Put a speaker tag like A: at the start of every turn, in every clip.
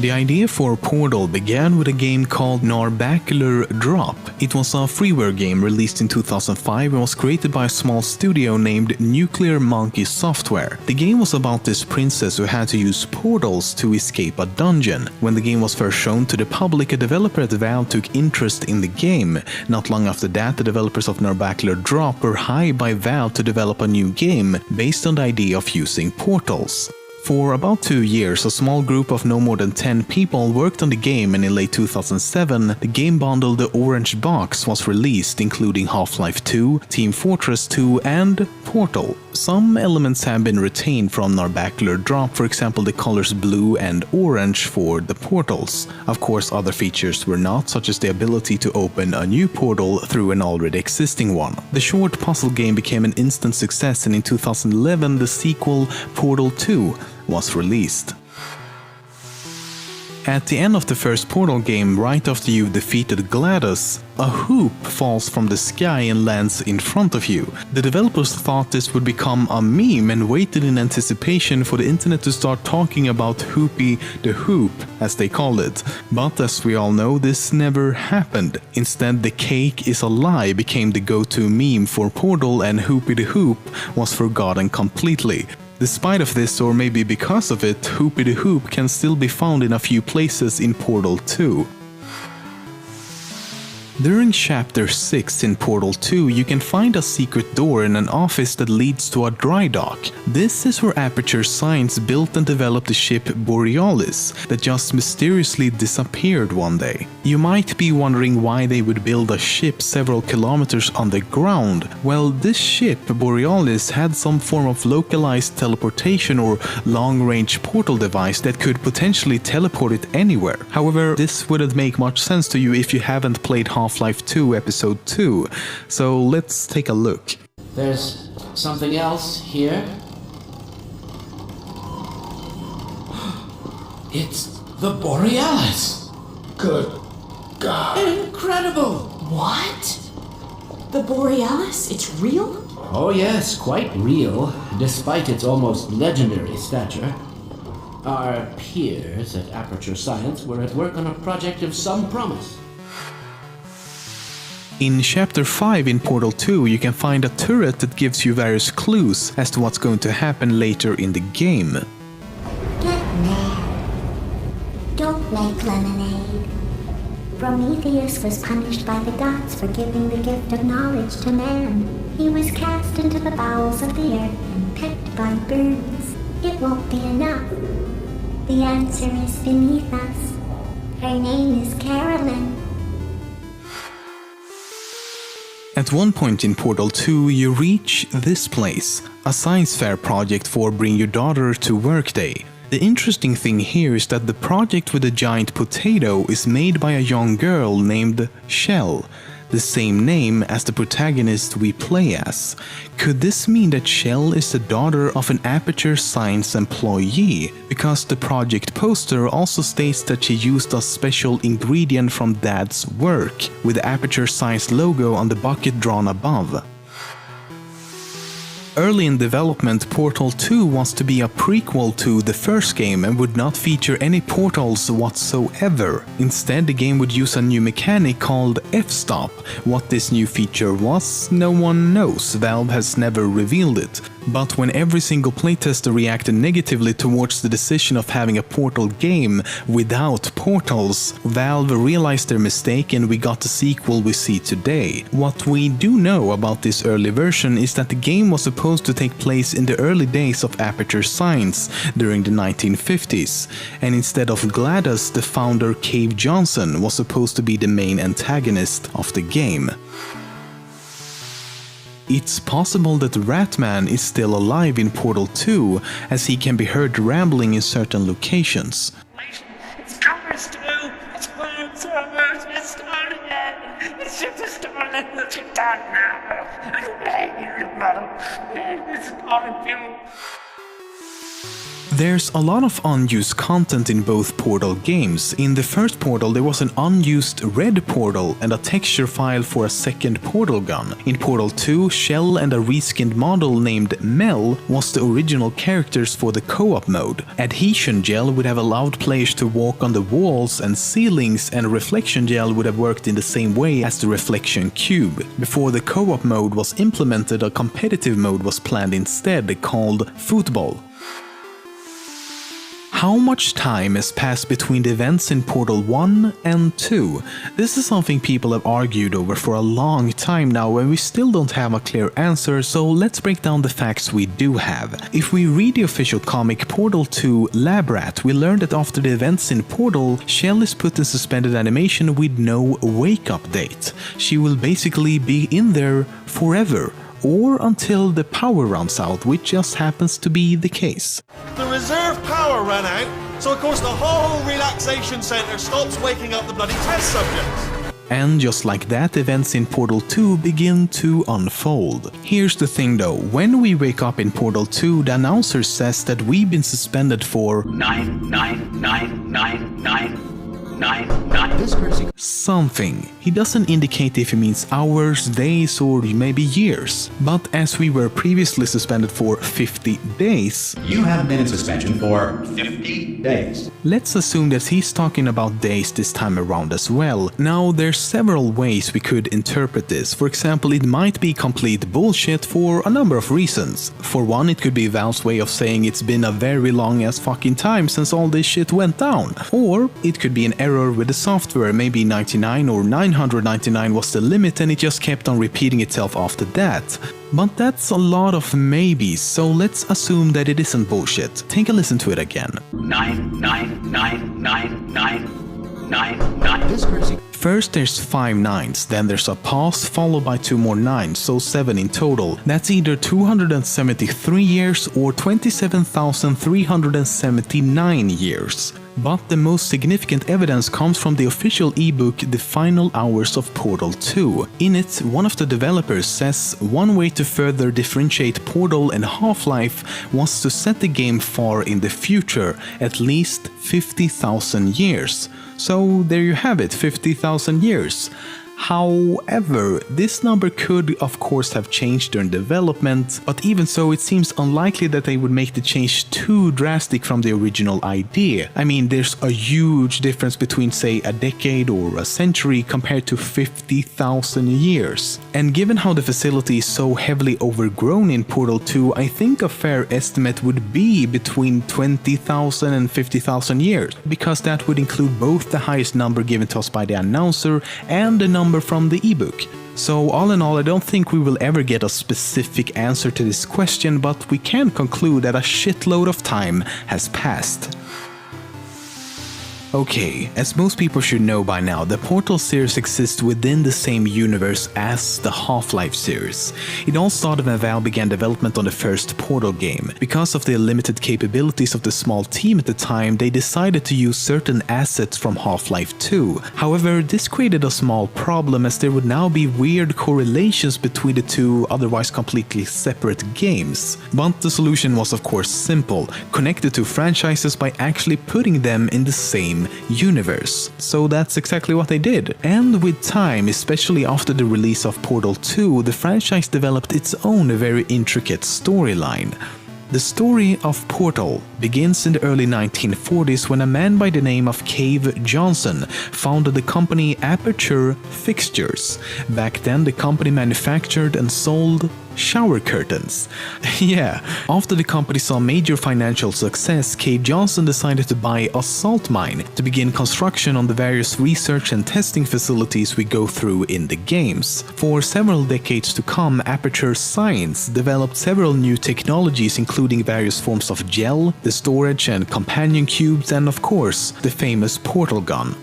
A: The idea for Portal began with a game called Narbacular Drop. It was a freeware game released in 2005 and was created by a small studio named Nuclear Monkey Software. The game was about this princess who had to use portals to escape a dungeon. When the game was first shown to the public, a developer at Valve took interest in the game. Not long after that, the developers of Narbacular Drop were hired by Valve to develop a new game based on the idea of using portals. For about 2 years, a small group of no more than 10 people worked on the game, and in late 2007, the game bundle The Orange Box was released, including Half-Life 2, Team Fortress 2 and Portal. Some elements have been retained from Narbacular Drop, for example the colors blue and orange for the portals. Of course, other features were not, such as the ability to open a new portal through an already existing one. The short puzzle game became an instant success, and in 2011 the sequel Portal 2 was released. At the end of the first Portal game, right after you've defeated GLaDOS, a hoop falls from the sky and lands in front of you. The developers thought this would become a meme and waited in anticipation for the internet to start talking about Hoopy the Hoop, as they called it. But as we all know, this never happened. Instead, the cake is a lie became the go-to meme for Portal, and Hoopy the Hoop was forgotten completely. Despite of this, or maybe because of it, Hoopy the Hoop can still be found in a few places in Portal 2. During Chapter 6 in Portal 2, you can find a secret door in an office that leads to a dry dock. This is where Aperture Science built and developed the ship YURIELLE'S that just mysteriously disappeared one day. You might be wondering why they would build a ship several kilometers underground. Well, this ship, YURIELLE'S, had some form of localized teleportation or long-range portal device that could potentially teleport it anywhere. However, this wouldn't make much sense to you if you haven't played Half-Life 2 Episode 2, so let's take a look.
B: There's something else here. It's the Borealis!
C: Good God.
B: Incredible!
D: What? The Borealis? It's real?
B: Oh yes, quite real, despite its almost legendary stature. Our peers at Aperture Science were at work on a project of some promise.
A: In Chapter 5 in Portal 2, you can find a turret that gives you various clues as to what's going to happen later in the game.
E: Get mad. Don't make lemonade. Prometheus was punished by the gods for giving the gift of knowledge to man. He was cast into the bowels of the earth and pecked by birds. It won't be enough. The answer is beneath us. Her name is Carolyn.
A: At one point in Portal 2, you reach this place, a science fair project for Bring Your Daughter to Work Day. The interesting thing here is that the project with the giant potato is made by a young girl named Shell, the same name as the protagonist we play as. Could this mean that Shell is the daughter of an Aperture Science employee? Because the project poster also states that she used a special ingredient from Dad's work, with the Aperture Science logo on the bucket drawn above. Early in development, Portal 2 was to be a prequel to the first game and would not feature any portals whatsoever. Instead, the game would use a new mechanic called F-Stop. What this new feature was, no one knows. Valve has never revealed it. But when every single playtester reacted negatively towards the decision of having a Portal game without portals, Valve realized their mistake and we got the sequel we see today. What we do know about this early version is that the game was supposed to take place in the early days of Aperture Science during the 1950s, and instead of GLaDOS, the founder Cave Johnson was supposed to be the main antagonist of the game. It's possible that Ratman is still alive in Portal 2, as he can be heard rambling in certain locations.
F: It's coming through! It's going through! It's starting! It's just starting! Let's get done now! It's calling you!
A: There's a lot of unused content in both Portal games. In the first Portal there was an unused red portal and a texture file for a second portal gun. In Portal 2, Shell and a reskinned model named Mel was the original characters for the co-op mode. Adhesion gel would have allowed players to walk on the walls and ceilings, and reflection gel would have worked in the same way as the reflection cube. Before the co-op mode was implemented, a competitive mode was planned instead, called Football. How much time has passed between the events in Portal 1 and 2? This is something people have argued over for a long time now, and we still don't have a clear answer, so let's break down the facts we do have. If we read the official comic Portal 2 Lab Rat, we learn that after the events in Portal, Shell is put in suspended animation with no wake-up date. She will basically be in there forever, or until the power runs out, which just happens to be the case.
G: The reserve power ran out, so of course the whole relaxation center stops waking up the bloody test subjects.
A: And just like that, events in Portal 2 begin to unfold. Here's the thing though, when we wake up in Portal 2, the announcer says that we've been suspended for 99999. Something. He doesn't indicate if he means hours, days, or maybe years. But as we were previously suspended for 50 days...
H: You have been in suspension for 50 days.
A: Let's assume that he's talking about days this time around as well. Now, there's several ways we could interpret this. For example, it might be complete bullshit for a number of reasons. For one, it could be Valve's way of saying it's been a very long ass fucking time since all this shit went down. Or it could be an error with the software, maybe 99 or 999 was the limit and it just kept on repeating itself after that. But that's a lot of maybes, so let's assume that it isn't bullshit. Take a listen to it again. 99999.
H: This crazy.
A: First there's 5 nines, then there's a pause followed by 2 more 9s, so 7 in total. That's either 273 years or 27,379 years. But the most significant evidence comes from the official ebook The Final Hours of Portal 2. In it, one of the developers says one way to further differentiate Portal and Half-Life was to set the game far in the future, at least 50,000 years. So there you have it, 50,000 years. However, this number could of course have changed during development, but even so it seems unlikely that they would make the change too drastic from the original idea. I mean, there's a huge difference between say a decade or a century compared to 50,000 years. And given how the facility is so heavily overgrown in Portal 2, I think a fair estimate would be between 20,000 and 50,000 years, because that would include both the highest number given to us by the announcer and the number from the ebook. So all in all, I don't think we will ever get a specific answer to this question, but we can conclude that a shitload of time has passed. Okay, as most people should know by now, the Portal series exists within the same universe as the Half-Life series. It all started when Valve began development on the first Portal game. Because of the limited capabilities of the small team at the time, they decided to use certain assets from Half-Life 2. However, this created a small problem as there would now be weird correlations between the two otherwise completely separate games. But the solution was of course simple: connect the two franchises by actually putting them in the same universe. So that's exactly what they did. And with time, especially after the release of Portal 2, the franchise developed its own very intricate storyline. The story of Portal begins in the early 1940s when a man by the name of Cave Johnson founded the company Aperture Fixtures. Back then, the company manufactured and sold shower curtains. Yeah, after the company saw major financial success, Cave Johnson decided to buy a salt mine to begin construction on the various research and testing facilities we go through in the games. For several decades to come, Aperture Science developed several new technologies, including various forms of gel, the storage and companion cubes, and of course, the famous portal gun.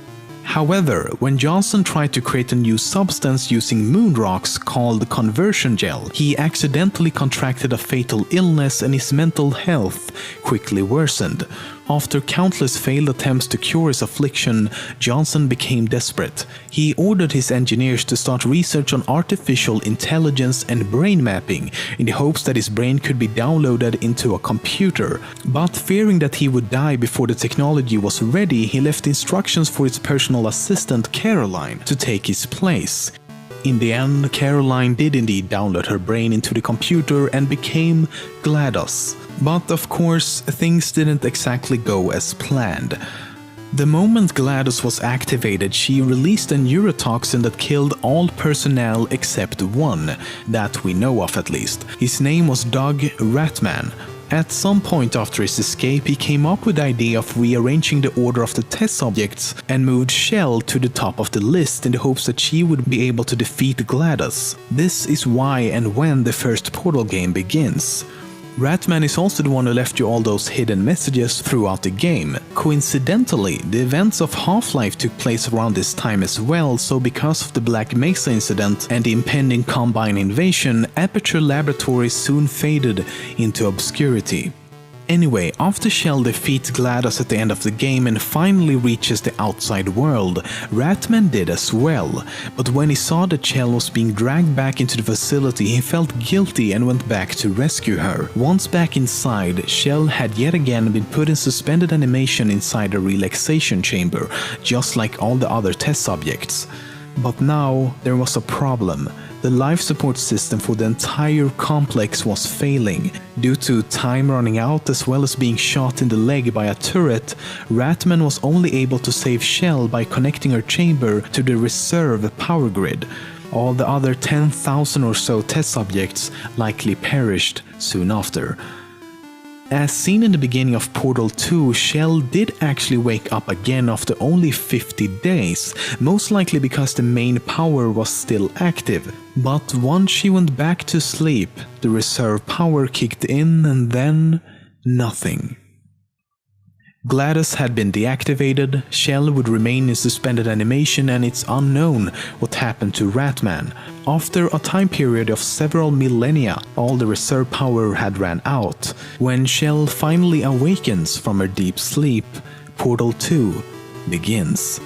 A: However, when Johnson tried to create a new substance using moon rocks called conversion gel, he accidentally contracted a fatal illness and his mental health quickly worsened. After countless failed attempts to cure his affliction, Johnson became desperate. He ordered his engineers to start research on artificial intelligence and brain mapping in the hopes that his brain could be downloaded into a computer. But fearing that he would die before the technology was ready, he left instructions for his personal assistant Caroline to take his place. In the end, Caroline did indeed download her brain into the computer and became GLaDOS. But of course, things didn't exactly go as planned. The moment GLaDOS was activated, she released a neurotoxin that killed all personnel except one, that we know of at least. His name was Doug Ratman. At some point after his escape, he came up with the idea of rearranging the order of the test subjects and moved Shell to the top of the list in the hopes that she would be able to defeat GLaDOS. This is why and when the first Portal game begins. Ratman is also the one who left you all those hidden messages throughout the game. Coincidentally, the events of Half-Life took place around this time as well, so because of the Black Mesa incident and the impending Combine invasion, Aperture Laboratories soon faded into obscurity. Anyway, after Shell defeats GLaDOS at the end of the game and finally reaches the outside world, Ratman did as well. But when he saw that Shell was being dragged back into the facility, he felt guilty and went back to rescue her. Once back inside, Shell had yet again been put in suspended animation inside a relaxation chamber, just like all the other test subjects. But now there was a problem. The life support system for the entire complex was failing. Due to time running out as well as being shot in the leg by a turret, Ratman was only able to save Shell by connecting her chamber to the reserve power grid. All the other 10,000 or so test subjects likely perished soon after. As seen in the beginning of Portal 2, Shell did actually wake up again after only 50 days, most likely because the main power was still active. But once she went back to sleep, the reserve power kicked in and then nothing. GLaDOS had been deactivated, Shell would remain in suspended animation, and it's unknown what happened to Ratman. After a time period of several millennia, all the reserve power had ran out. When Shell finally awakens from her deep sleep, Portal 2 begins.